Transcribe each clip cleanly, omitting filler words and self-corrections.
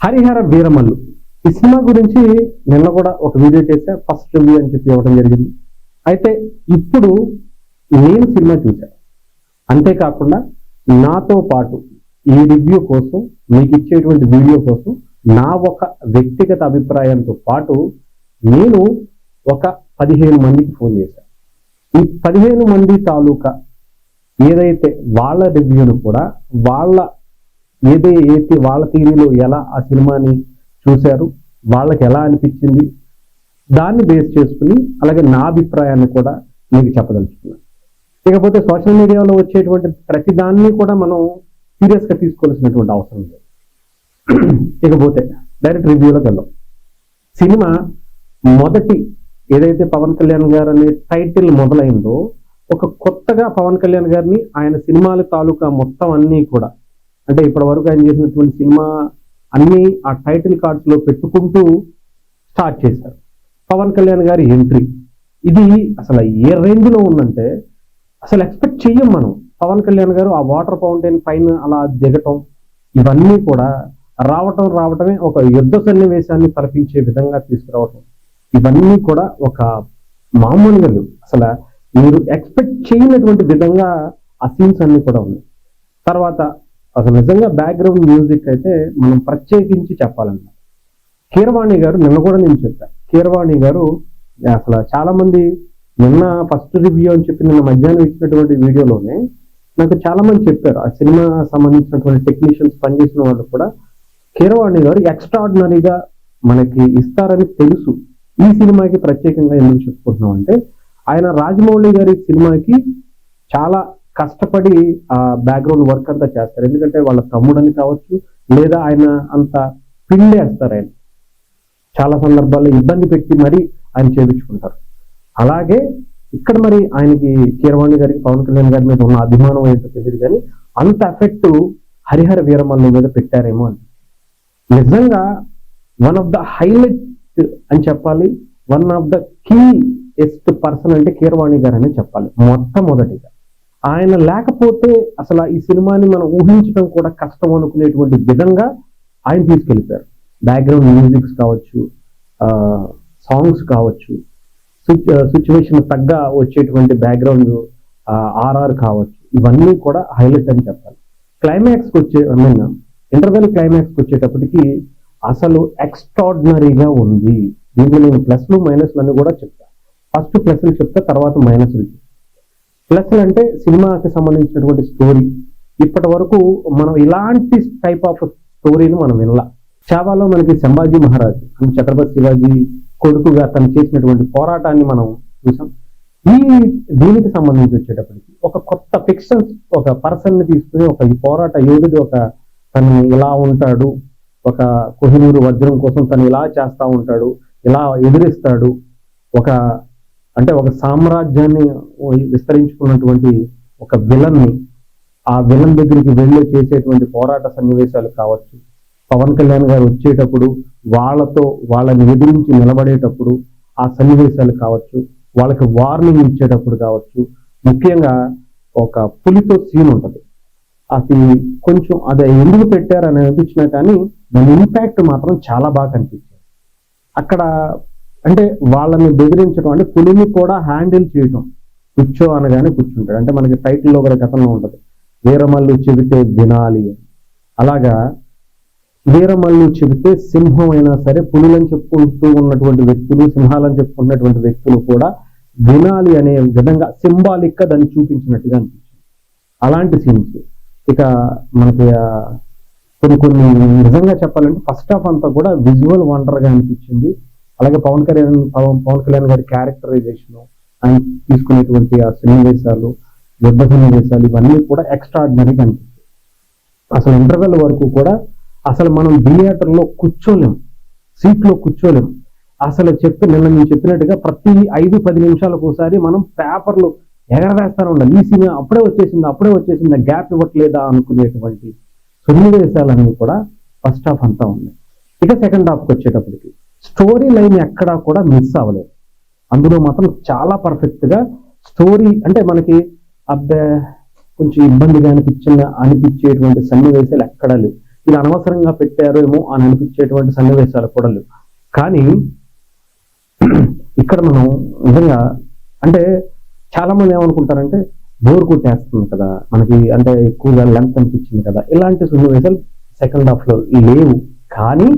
హరిహర వీరమల్లు ఈ సినిమా గురించి నిన్న కూడా ఒక వీడియో చేశా, ఫస్ట్ రివ్యూ అని చెప్పి ఇవ్వడం జరిగింది. అయితే ఇప్పుడు నేను సినిమా చూశాను. అంతేకాకుండా నాతో పాటు ఈ రివ్యూ కోసం మీకు ఇచ్చేటువంటి వీడియో కోసం నా ఒక వ్యక్తిగత అభిప్రాయంతో పాటు నేను ఒక 15 మందికి ఫోన్ చేశాను. ఈ 15 మంది తాలూకా ఏదైతే వాళ్ళ రివ్యూను కూడా ఏదైతే వాళ్ళ టీవీలో ఎలా ఆ సినిమాని చూశారు, వాళ్ళకి ఎలా అనిపించింది, దాన్ని బేస్ చేసుకుని అలాగే నా అభిప్రాయాన్ని కూడా మీకు చెప్పదలుచుకున్నాను. ఇకపోతే సోషల్ మీడియాలో వచ్చేటువంటి ప్రతి దాన్ని కూడా మనం సీరియస్గా తీసుకోవాల్సినటువంటి అవసరం లేదు. ఇకపోతే డైరెక్ట్ రివ్యూలోకి వెళ్దాం. సినిమా మొదటి ఏదైతే పవన్ కళ్యాణ్ గారు అనే టైటిల్ మొదలైందో, ఒక కొత్తగా పవన్ కళ్యాణ్ గారిని ఆయన సినిమాల తాలూకా మొత్తం అన్నీ కూడా, అంటే ఇప్పటి వరకు ఆయన చేసినటువంటి సినిమా అన్నీ ఆ టైటిల్ కార్డ్స్ లో పెట్టుకుంటూ స్టార్ట్ చేశారు. పవన్ కళ్యాణ్ గారి ఎంట్రీ ఇది అసలు ఏ రేంజ్ లో ఉందంటే అసలు ఎక్స్పెక్ట్ చెయ్యం మనం. పవన్ కళ్యాణ్ గారు ఆ వాటర్ ఫౌంటైన్ పైన అలా దిగటం, ఇవన్నీ కూడా రావటమే ఒక యుద్ధ సన్నివేశాన్ని తలపించే విధంగా తీసుకురావటం, ఇవన్నీ కూడా ఒక మామూలుగా లేవు. అసలు మీరు ఎక్స్పెక్ట్ చేయనటువంటి విధంగా ఆ సీన్స్ అన్ని కూడా ఉన్నాయి. తర్వాత అసలు నిజంగా బ్యాక్గ్రౌండ్ మ్యూజిక్ అయితే మనం ప్రత్యేకించి చెప్పాలన్నమాట. కీరవాణి గారు నిన్న కూడా నేను చెప్పాను. కీరవాణి గారు అసలు చాలా మంది నిన్న ఫస్ట్ రివ్యూ అని చెప్పి నిన్న మధ్యాహ్నం ఇచ్చినటువంటి వీడియోలోనే నాకు చాలా మంది చెప్పారు, ఆ సినిమా సంబంధించినటువంటి టెక్నీషియన్స్ పనిచేసిన వాళ్ళు కూడా కీరవాణి గారు ఎక్స్ట్రాడినరీగా మనకి ఇస్తారని తెలుసు. ఈ సినిమాకి ప్రత్యేకంగా ఎందుకు చెప్పుకుంటున్నాం అంటే, ఆయన రాజమౌళి గారి సినిమాకి చాలా కష్టపడి ఆ బ్యాక్గ్రౌండ్ వర్క్ అంతా చేస్తారు. ఎందుకంటే వాళ్ళ తమ్ముడని కావచ్చు, లేదా ఆయన అంత పిండేస్తారు. ఆయన చాలా సందర్భాల్లో ఇబ్బంది పెట్టి మరీ ఆయన చేయించుకుంటారు. అలాగే ఇక్కడ మరి ఆయనకి కీరవాణి గారికి పవన్ కళ్యాణ్ గారి మీద ఉన్న అభిమానం ఏంటో తెలియదు, కానీ అంత ఎఫెక్ట్ హరిహర వీరమల్లు మీద పెట్టారేమో అని. నిజంగా వన్ ఆఫ్ ద హైలైట్ అని చెప్పాలి, వన్ ఆఫ్ ద కీయెస్ట్ పర్సన్ అంటే కీరవాణి గారు అని చెప్పాలి. మొట్టమొదటిగా ఆయన లేకపోతే అసలు ఈ సినిమాని మనం ఊహించడం కూడా కష్టం అనుకునేటువంటి విధంగా ఆయన తీసుకెళ్ళిపోయారు. బ్యాక్గ్రౌండ్ మ్యూజిక్స్ కావచ్చు, సాంగ్స్ కావచ్చు, సిచ్యువేషన్ తగ్గ వచ్చేటువంటి బ్యాక్గ్రౌండ్ ఆర్ఆర్ కావచ్చు, ఇవన్నీ కూడా హైలైట్ అని చెప్పాలి. క్లైమాక్స్కి ఇంటర్వెల్ క్లైమాక్స్కి వచ్చేటప్పటికి అసలు ఎక్స్ట్రాడినరీగా ఉంది. దీంట్లో నేను ప్లస్లు మైనస్లు అని కూడా చెప్తాను. ఫస్ట్ ప్లస్లు చెప్తా, తర్వాత మైనస్లు. ప్లస్లు అంటే సినిమాకి సంబంధించినటువంటి స్టోరీ. ఇప్పటి వరకు మనం ఇలాంటి టైప్ ఆఫ్ స్టోరీని మనం వినలా. చావాలో మనకి సంభాజీ మహారాజ్ అంటే ఛత్రపతి శివాజీ కొడుకుగా తను చేసినటువంటి పోరాటాన్ని మనం చూసాం. దీనికి సంబంధించి వచ్చేటప్పటికి ఒక కొత్త ఫిక్షన్స్, ఒక పర్సన్ ని తీసుకుని ఒక ఈ పోరాట యోధుడు, ఒక తను ఇలా ఉంటాడు, ఒక కోహినూరు వజ్రం కోసం తను ఇలా చేస్తా ఉంటాడు, ఇలా ఎదిరిస్తాడు, ఒక సామ్రాజ్యాన్ని విస్తరించుకున్నటువంటి ఒక విలన్ ని, ఆ విలన్ దగ్గరికి వెళ్ళి చేసేటువంటి పోరాట సన్నివేశాలు కావచ్చు, పవన్ కళ్యాణ్ గారు వచ్చేటప్పుడు వాళ్ళని ఎదిరించి నిలబడేటప్పుడు ఆ సన్నివేశాలు కావచ్చు, వాళ్ళకి వార్నింగ్ ఇచ్చేటప్పుడు కావచ్చు, ముఖ్యంగా ఒక పులితో సీన్ ఉంటుంది. అది కొంచెం అది ఎందుకు పెట్టారని అనిపించినా కానీ దాని ఇంపాక్ట్ మాత్రం చాలా బాగా కనిపించింది. అక్కడ అంటే వాళ్ళని బెదిరించడం, అంటే పులిని కూడా హ్యాండిల్ చేయటం, కూర్చో అనగానే కూర్చుంటాడు. అంటే మనకి టైటిల్లో కూడా కథంలో ఉంటుంది, వీరమల్లు చెబితే వినాలి. అలాగా వీరమల్లు చెబితే సింహం అయినా సరే, పులులని చెప్పుకుంటూ ఉన్నటువంటి వ్యక్తులు, సింహాలని చెప్పుకున్నటువంటి వ్యక్తులు కూడా వినాలి అనే విధంగా సింబాలిక్ గా దాన్ని చూపించినట్టుగా అనిపించింది. అలాంటి సీన్స్ ఇక మనకి కొన్ని నిజంగా చెప్పాలంటే ఫస్ట్ హాఫ్ అంతా కూడా విజువల్ వండర్ గా అనిపించింది. అలాగే పవన్ కళ్యాణ్ గారి క్యారెక్టరైజేషన్, ఆయన తీసుకునేటువంటి ఆ సన్నివేశాలు, యుద్ధ సన్నివేశాలు, ఇవన్నీ కూడా ఎక్స్ట్రాడినరీగా అనిపించింది. అసలు ఇంటర్వెల్ వరకు కూడా అసలు మనం థియేటర్లో కూర్చోలేం, సీట్లో కూర్చోలేం. అసలు నిన్న నేను చెప్పినట్టుగా ప్రతి 5-10 నిమిషాలకు ఒకసారి మనం పేపర్లు ఎగరవేస్తానే ఉండాలి. ఈ సినిమా అప్పుడే వచ్చేసిందా, గ్యాప్ ఇవ్వట్లేదా అనుకునేటువంటి సన్నివేశాలన్నీ కూడా ఫస్ట్ హాఫ్ అంతా ఉన్నాయి. ఇక సెకండ్ హాఫ్కి వచ్చేటప్పటికి స్టోరీ లైన్ ఎక్కడా కూడా మిస్ అవ్వలేదు. అందులో మాత్రం చాలా పర్ఫెక్ట్ గా స్టోరీ, అంటే మనకి కొంచెం ఇబ్బందిగా అనిపించేటువంటి సన్నివేశాలు ఎక్కడా లేవు. ఇది అనవసరంగా పెట్టారేమో అని అనిపించేటువంటి సన్నివేశాలు కూడా లేవు. కానీ ఇక్కడ మనం నిజంగా అంటే చాలా మంది ఏమనుకుంటారంటే బోర్ కొట్టేస్తుంది కదా మనకి, అంటే ఎక్కువగా లెంత్ అనిపించింది కదా, ఇలాంటి సన్నివేశాలు సెకండ్ హాఫ్ లో లేవు. కానీ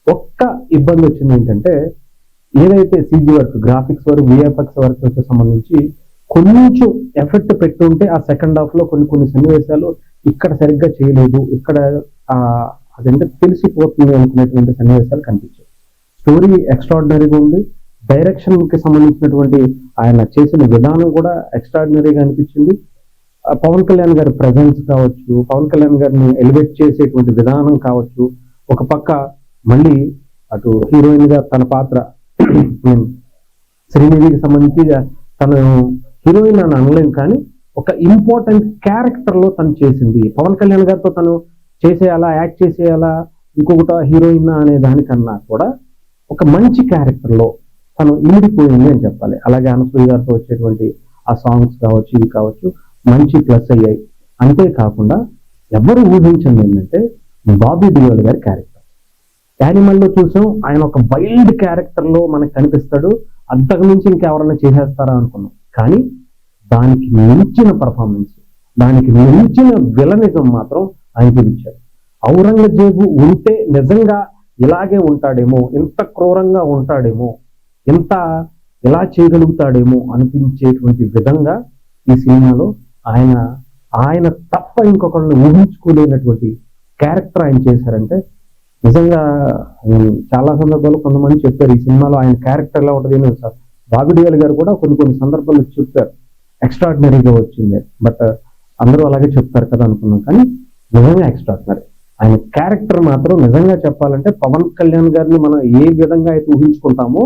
ఒక్క ఇబ్బంది వచ్చింది ఏంటంటే, ఏదైతే CG work, graphics work, VFX work సంబంధించి కొంచెం ఎఫెక్ట్ పెట్టుంటే ఆ సెకండ్ హాఫ్ లో కొన్ని సన్నివేశాలు ఇక్కడ సరిగ్గా చేయలేదు, ఇక్కడ అదంటే తెలిసిపోతుంది అనుకునేటువంటి సన్నివేశాలు కనిపించాయి. స్టోరీ ఎక్స్ట్రాడినరీగా ఉంది, డైరెక్షన్ కి సంబంధించినటువంటి ఆయన చేసిన విధానం కూడా ఎక్స్ట్రాడినరీగా అనిపించింది. పవన్ కళ్యాణ్ గారి ప్రెజెన్స్ కావచ్చు, పవన్ కళ్యాణ్ గారిని ఎలివేట్ చేసేటువంటి విధానం కావచ్చు, ఒక పక్క మళ్ళీ అటు హీరోయిన్ గా తన పాత్ర శ్రీనిధికి సంబంధించి తను హీరోయిన్ అని అనలేం, కానీ ఒక ఇంపార్టెంట్ క్యారెక్టర్ లో తను చేసింది. పవన్ కళ్యాణ్ గారితో తను చేసేయాలా, యాక్ట్ చేసేయాలా, ఇంకొకట హీరోయిన్ అనే దానికన్నా కూడా ఒక మంచి క్యారెక్టర్ లో తను ఇమిడిపోయింది అని చెప్పాలి. అలాగే అనసూయ గారితో వచ్చేటువంటి ఆ సాంగ్స్ కావచ్చు, ఇవి కావచ్చు, మంచి ప్లస్ అయ్యాయి. అంతేకాకుండా ఎవరు ఊహించింది ఏంటంటే బాబీ డియోల్ గారి క్యారెక్టర్. యానిమల్లో చూసాం, ఆయన ఒక వైల్డ్ క్యారెక్టర్ లో మనకు కనిపిస్తాడు, అంతకు మించి ఇంకెవరైనా చేసేస్తారా అనుకున్నాం. కానీ దానికి మించిన పర్ఫార్మెన్స్, దానికి మించిన విలనిజం మాత్రం ఆయన చూపించారు. ఔరంగజేబు ఉంటే నిజంగా ఇలాగే ఉంటాడేమో, ఇంత క్రూరంగా ఉంటాడేమో, ఇంత ఇలా చేయగలుగుతాడేమో అనిపించేటువంటి విధంగా ఈ సినిమాలో ఆయన తప్ప ఇంకొకళ్ళని ఊహించుకోలేనటువంటి క్యారెక్టర్ ఆయన చేశారంటే నిజంగా చాలా సందర్భాలు కొంతమంది చెప్పారు ఈ సినిమాలో ఆయన క్యారెక్టర్ ఎలా ఉంటుంది అని. సార్ బాబీ డియోల్ గారు కూడా కొన్ని సందర్భాల్లో చెప్పారు ఎక్స్ట్రాడినరీగా వచ్చింది, బట్ అందరూ అలాగే చెప్తారు కదా అనుకున్నాం. కానీ నిజంగా ఎక్స్ట్రాడినరీ ఆయన క్యారెక్టర్ మాత్రం నిజంగా చెప్పాలంటే పవన్ కళ్యాణ్ గారిని మనం ఏ విధంగా అయితే ఊహించుకుంటామో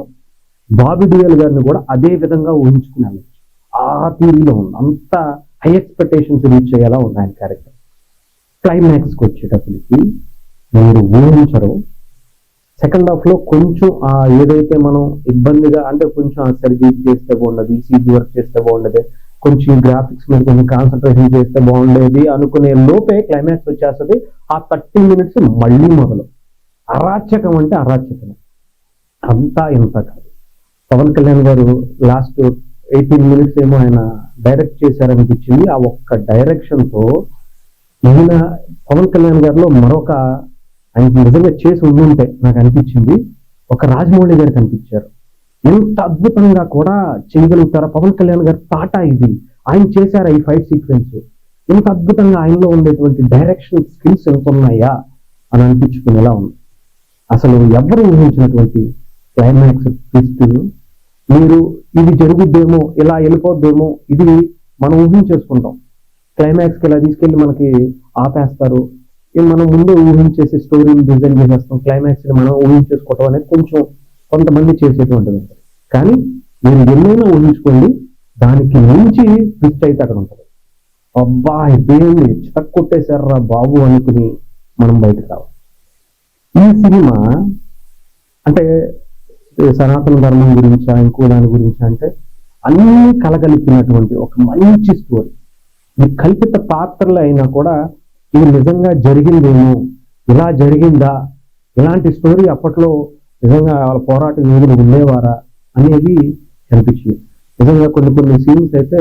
బాబీ డియోల్ గారిని కూడా అదే విధంగా ఊహించుకున్నాను. ఆ తీరులో ఉంది, అంత హై ఎక్స్పెక్టేషన్స్ రీచ్ అయ్యేలా ఉంది ఆయన క్యారెక్టర్. క్లైమాక్స్కి వచ్చేటప్పటికి మీరు ఊహించరు, సెకండ్ హాఫ్ లో కొంచెం ఏదైతే మనం ఇబ్బందిగా అంటే కొంచెం సరిగ్గా చేస్తే బాగుండదు, సీజీ వర్క్ చేస్తే బాగుండదు, కొంచెం గ్రాఫిక్స్ మీద కొంచెం కాన్సన్ట్రేషన్ చేస్తే బాగుండేది అనుకునే లోపే క్లైమాక్స్ వచ్చేస్తుంది. ఆ 30 minutes మళ్ళీ మొదలు అరాచకం అంటే అరాచకం, అంతా ఇంత కాదు. పవన్ కళ్యాణ్ గారు లాస్ట్ 18 minutes ఏమో ఆయన డైరెక్ట్ చేశారనిపించింది. ఆ ఒక్క డైరెక్షన్ తో ఈయన పవన్ కళ్యాణ్ గారిలో మరొక ఆయనకి నిజంగా చేసి ఉండుంటే నాకు అనిపించింది ఒక రాజమౌళి గారు కనిపించారు. ఎంత అద్భుతంగా కూడా చేయగలుగుతారా పవన్ కళ్యాణ్ గారు తాటా ఇది, ఆయన చేశారా ఈ ఫైట్ సీక్వెన్స్, ఎంత అద్భుతంగా ఆయనలో ఉండేటువంటి డైరెక్షన్ స్కిల్స్ ఎంత ఉన్నాయా అని అనిపించుకునేలా ఉంది. అసలు ఎవరు ఊహించినటువంటి క్లైమాక్స్ ట్విస్ట్, మీరు ఇది జరుగుద్దేమో, ఇలా వెళ్ళిపోద్దేమో, ఇది మనం ఊహించేసుకుంటాం. క్లైమాక్స్కి ఇలా తీసుకెళ్లి మనకి ఆపేస్తారు, మనం ముందు ఊహించేసి స్టోరీని డిజైన్ చేసేస్తాం, క్లైమాక్స్ మనం ఊహించేసుకోవటం అనేది కొంచెం కొంతమంది చేసేటువంటిది. కానీ మీరు ఎన్నైనా ఊహించుకోండి, దానికి మించి ట్విస్ట్ అయితే అక్కడ ఉంటుంది. అబ్బా ఇదేంది చితక్ కొట్టేశారా బాబు అనుకుని మనం బయటకు రావాలి. ఈ సినిమా అంటే సనాతన ధర్మం గురించా ఇంకో దాని గురించి అంటే అన్ని కలగలిపినటువంటి ఒక మంచి స్టోరీ. ఈ కల్పిత పాత్రలు అయినా కూడా ఇది నిజంగా జరిగిందేమో, ఇలా జరిగిందా, ఇలాంటి స్టోరీ అప్పట్లో నిజంగా వాళ్ళ పోరాట యోధులు ఉండేవారా అనేది కనిపించింది. నిజంగా కొన్ని సీన్స్ అయితే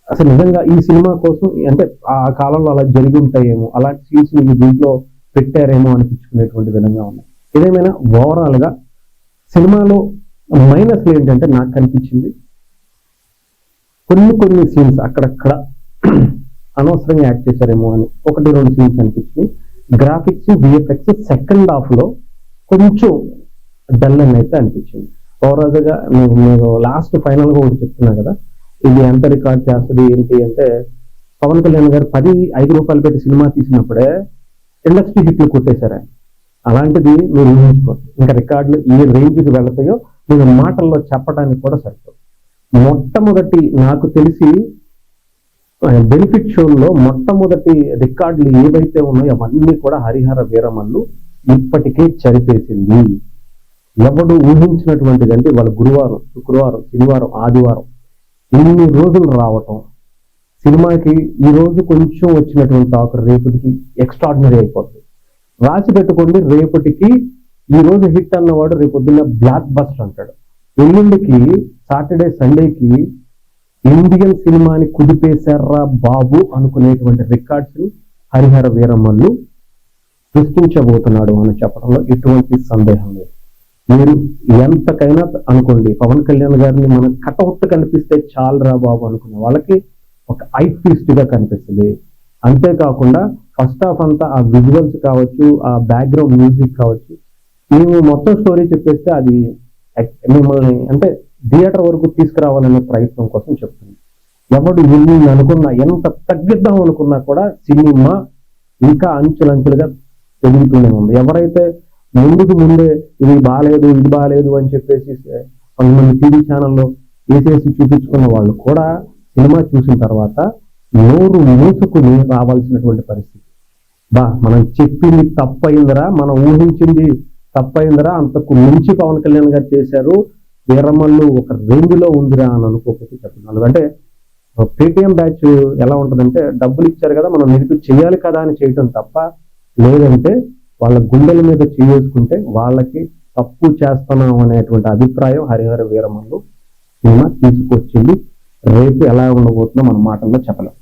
అసలు నిజంగా ఈ సినిమా కోసం అంటే ఆ కాలంలో అలా జరిగి ఉంటాయేమో, అలాంటి సీన్స్ ఈ దీంట్లో పెట్టారేమో అనిపించుకునేటువంటి విధంగా ఉన్నాయి. ఏదేమైనా ఓవరాల్ గా సినిమాలో మైనస్లు ఏంటంటే నాకు కనిపించింది కొన్ని సీన్స్ అక్కడక్కడ అనవసరంగా యాడ్ చేశారేమో అని 1-2 సీన్స్ అనిపించింది. గ్రాఫిక్స్ విఎఫ్ఎక్స్ సెకండ్ హాఫ్ లో కొంచెం డల్ అని అయితే అనిపించింది. ఓవరాల్ గా నేను లాస్ట్ ఫైనల్ గా ఒకటి చెప్తున్నా కదా, ఇది ఎంత రికార్డ్ చేస్తుంది ఏంటి అంటే, పవన్ కళ్యాణ్ గారు 5 రూపాయలు పెట్టి సినిమా తీసినప్పుడే ఇండస్ట్రీ హిట్లు కొట్టేశారు. అలాంటిది మీరు ఊహించుకోండి, ఇంకా రికార్డులు ఏ రేంజ్కి వెళ్తాయో మీరు మాటల్లో చెప్పడానికి కూడా సరిపోదు. మొట్టమొదటి నాకు తెలిసి బెనిఫిట్ షోల్లో మొట్టమొదటి రికార్డులు ఏవైతే ఉన్నాయో అవన్నీ కూడా హరిహర వీరమల్లు ఇప్పటికే చరిపేసింది. ఎవడు ఊహించినటువంటిది అంటే వాళ్ళ గురువారం, శుక్రవారం, శనివారం, ఆదివారం ఇన్ని రోజులు రావటం, సినిమాకి ఈ రోజు కొంచెం వచ్చినటువంటి టాక్ రేపటికి ఎక్స్ట్రాడినరీ అయిపోతుంది. రాసి పెట్టుకోండి, రేపటికి ఈ రోజు హిట్ అన్నవాడు రేపొద్దున్న బ్లాక్ బస్టర్ అంటాడు. ఎల్లుండికి సాటర్డే సండేకి ఇండియన్ సినిమాని కుదిపేశారా బాబు అనుకునేటువంటి రికార్డ్స్ ని హరిహర వీరమల్లు సృష్టించబోతున్నాడు అని చెప్పడంలో ఎటువంటి సందేహం లేదు. మీరు ఎంతకైనా అనుకోండి, పవన్ కళ్యాణ్ గారిని మన కటౌట్ కనిపిస్తే చాలరా బాబు అనుకునే వాళ్ళకి ఒక ఐ ఫీస్ట్ గా కనిపిస్తుంది. అంతేకాకుండా ఫస్ట్ హాఫ్ అంతా ఆ విజువల్స్ కావచ్చు, ఆ బ్యాక్గ్రౌండ్ మ్యూజిక్ కావచ్చు, మేము మొత్తం స్టోరీ చెప్పేస్తే అది మిమ్మల్ని అంటే థియేటర్ వరకు తీసుకురావాలనే ప్రయత్నం కోసం చెప్తుంది. ఎవడు ఎన్ని అనుకున్నా, ఎంత తగ్గిద్దాం అనుకున్నా కూడా సినిమా ఇంకా అంచులంచులుగా పెరుగుతూనే ఉంది. ఎవరైతే ముందే ఇది బాగాలేదు అని చెప్పేసి కొంతమంది టీవీ ఛానల్లో వేసేసి చూపించుకున్న వాళ్ళు కూడా సినిమా చూసిన తర్వాత నోరు మూసుకుని రావాల్సినటువంటి పరిస్థితి. మనం చెప్పింది తప్పయిందిరా, మనం ఊహించింది తప్పయిందిరా, అంతకు మించి పవన్ కళ్యాణ్ గారు చేశారు, వీరమల్లు ఒక రేంజ్ లో ఉందిరా అని అనుకోకపోతే చెప్తున్నాను. అంటే పేటిఎం బ్యాచ్ ఎలా ఉంటుందంటే, డబ్బులు ఇచ్చారు కదా మనం నిరుపు చేయాలి కదా అని చేయటం తప్ప, లేదంటే వాళ్ళ గుండెల మీద చేసుకుంటే వాళ్ళకి తప్పు చేస్తున్నాం అనేటువంటి అభిప్రాయం హరిహర వీరమల్లు సినిమా తీసుకొచ్చింది. రేపు ఎలా ఉండబోతుందో మన మాటల్లో చెప్పలేం.